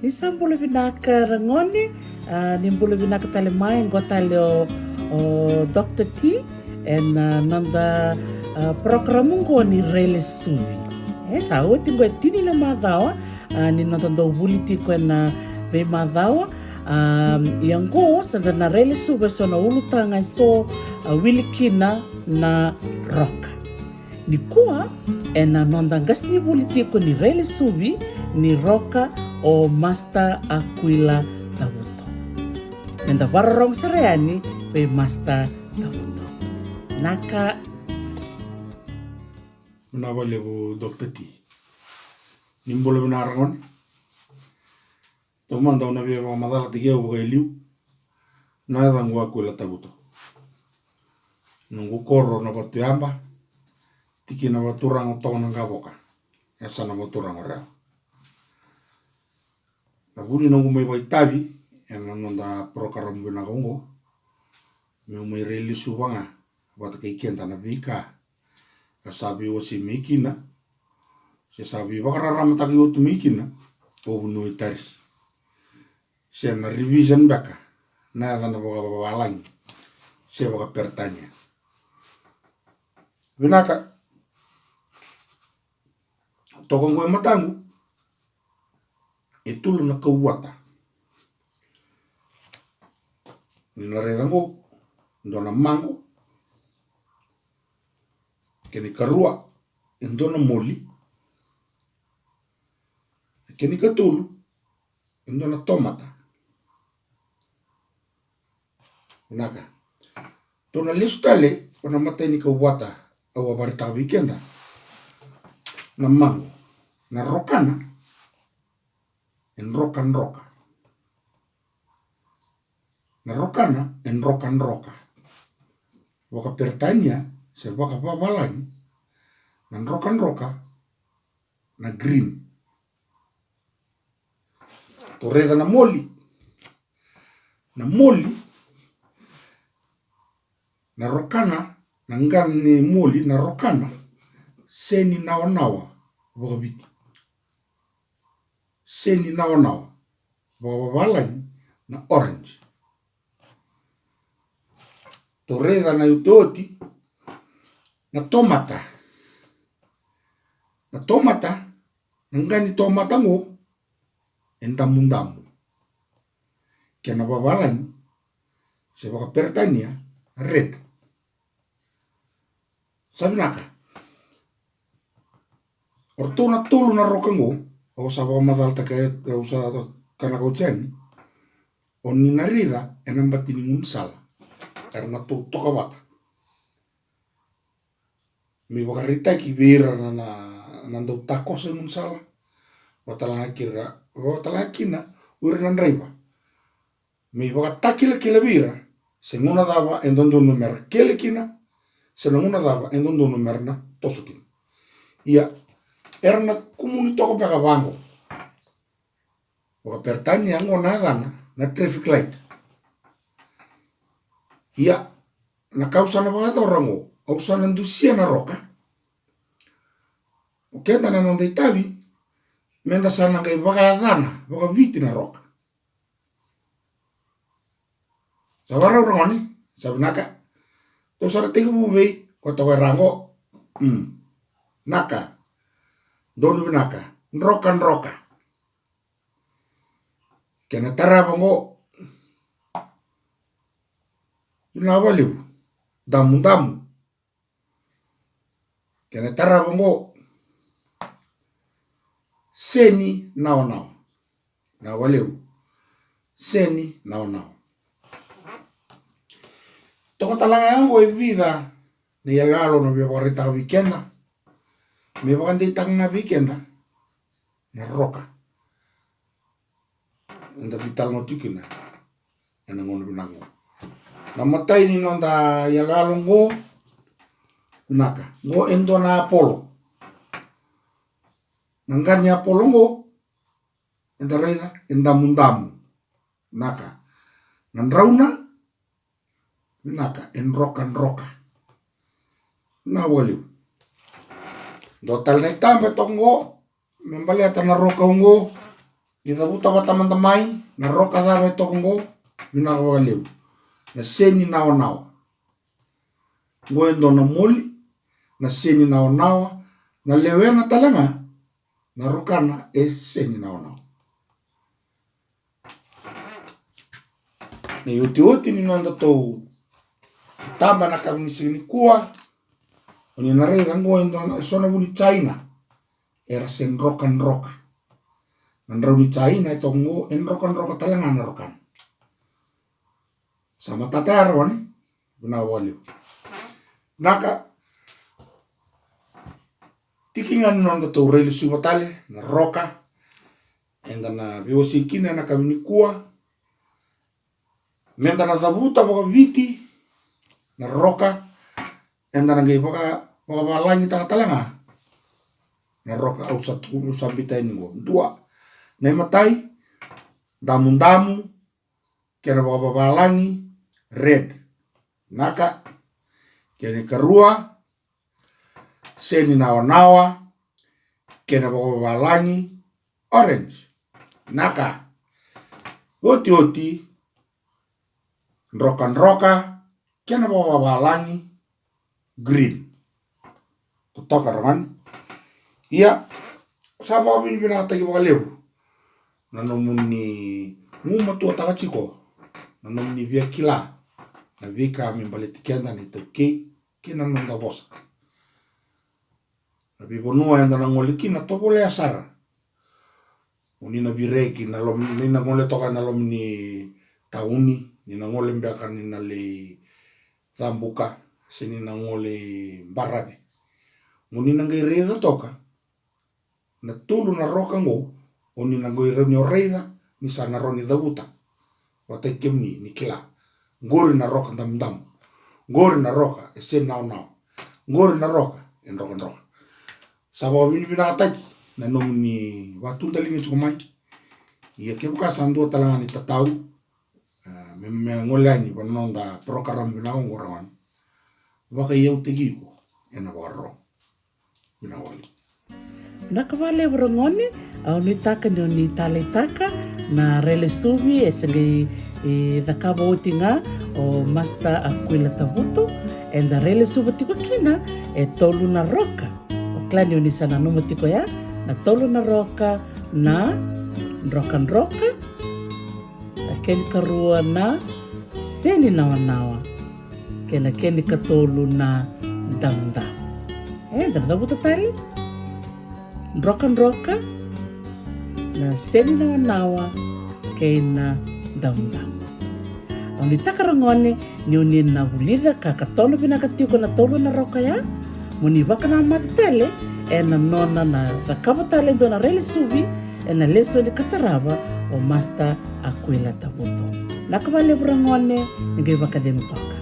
Ni sambulo vinaka rangoni, ni mbulo vinaka talemai ngotale o Dr. T and nanda programu ngo ni rele suvi. Sa oti ngo tini na madhawa ni nanda wuliti ko na ve madhawa yang go sa na rele suvi so na ulutanga so wilikina na roka. Ni kuwa na nanda gas ni wuliti ko ni rele suvi ni roka o Master Aquila Tabuto. Nanda wararong sareani pe Master Tabuto. Naka Menawale bu Dr. T. Nimbolo benarangon. Tomanda una via madala tigia bu liu. Nada ngua Aquila Tabuto. Nungu korro na batuamba. Tiki na baturang tong nang gaboka. Esa na baturang ora. Na buli nungu mai baitabi yang nonda program benagongo. Meu mai relisu banga. Bata kaikian tanah vika. Kasabi o si mikina. Si sabi bakararama taki o tu mikina. O bunu itaris. Si na revision baka. Na na boga babalang. Si boga pertanya. Binaka. Tokong gue matangu. Itu na kawata. Ninaredango. Ndona mango. Keni karua, indona moli. Keni katulu, indona tomata. Unaka. Tona listale, wana mata ini kawata, awa barita weekenda. Na mango, na rokana, en rokan roka. Na rokana, en rokan roka. Waka pertanya, se waka babalang nan rokan roka na green torreda na moli na rokana na ngani moli na rokana seni nawa bogabiti seni nawa babalang na orange torreda na utoti na tomata. Na tomata, nangani tomata mo, endamundamu. Kaya nababalan, sa baka pertanya, red. Sabi naka, orto na tulo na rokango, o sa baka madalta kaya, o sa kanakautsyan, o ninarida, enambati ningun sala, karena toka bata. Mi bakarita ki bira na nando takos en sala watala kina uri nan reiba mi bakataki la kila bira senguna daba en dondo numer kele kina senanguna daba en dondo numer na tosukin ia erna komunito ko pega bango baka pertanya ngona dana na traffic light ia na causa na bata orango ausana ndusia na roka. Ukenda na nonde itabi, menda sana kay baka adana, baka viti na roka. Sabara urangoni, sabi naka, to sara tiga bubay, kota warango, naka, donu binaka, roka. Kena tarabango, yunawaliw, damu. Kena tarabango seni nao na waleu seni nao toko talanga yango e vida ni yalalo no bia barita weekenda me bagandi tanga weekenda na roka anda vital no tikina ena ngono binango na matai ni nonda yalalo ngo naka ngo endo na Apollo nangani Apollo ngo endareda endamundamu naka nandrauna naka en rokan roka na waliu dotal na tambe tongo membali atana roka ngo Ita vuta watamantamai na roka dhawe tokongo vinaka wakaleu. Na seni nawa. Ngoendo na muli na seni nawa na lewe na talanga na rokana seni nawa. Na yoti ni nanda to tamba na kaminisini kuwa oni na rei ngoendo sona buni China era sen rokan roka. Nandrauni China ito ngo en rokan talanga na rokan. Sama tatar wani binawali. Naka tikingan nanda to reli sumatale na roka enda na biosikina na kamini kuwa menda na dhabuta boka viti na roka enda na gei boka balangi talanga na roka au satu sambita ini ngo dua na matai damu kena boka balangi red naka kena karua seni nawa kena boka balangi orange naka oti roka kena boka balangi green kutoka raman iya sama binata ki boka lebu nanomuni nguma tua takachiko nanomuni via kila na vika mimbaletikenda ni toke kina nonda bosa na bibonua enda na ngoliki na topole asara unina bireki na lom nina ngole toka na lom ni tauni nina ngole mbaka nina le tambuka sini na ngole barabe munina ngai reza toka na tulu na roka ngo unina ngoi renyo reza ni sana roni dabuta wate kemni ni kila ngori na roka dam ngori na roka esen now ngori na roka en roka sabo bina ataki na nomni watu talingi chukumai ia ke buka sandu talangani tatau me ngolani banonda program bina ngorawan waka yau tegiko ena warro bina wali nakavale brongoni au ni taka ni tale taka na rele suvi esengi dhakava utinga o Master Aquila Tabuto enda rele suvi tiko kina tolu na roka o klani unisana numu tiko ya na tolu na roka na roka keni karua na seni nawa kena keni katolu na damda damda buta tali roka na seni nawa kena damda Ang nitakarangone ni unin na hulida kakatolo pinakatiuko na tolo na roka ya muni baka na matatele na nona na rakabatale do na rele suvi na leso ni kataraba o Master Aquila Tabuto nakabale brangone ngai baka denu toka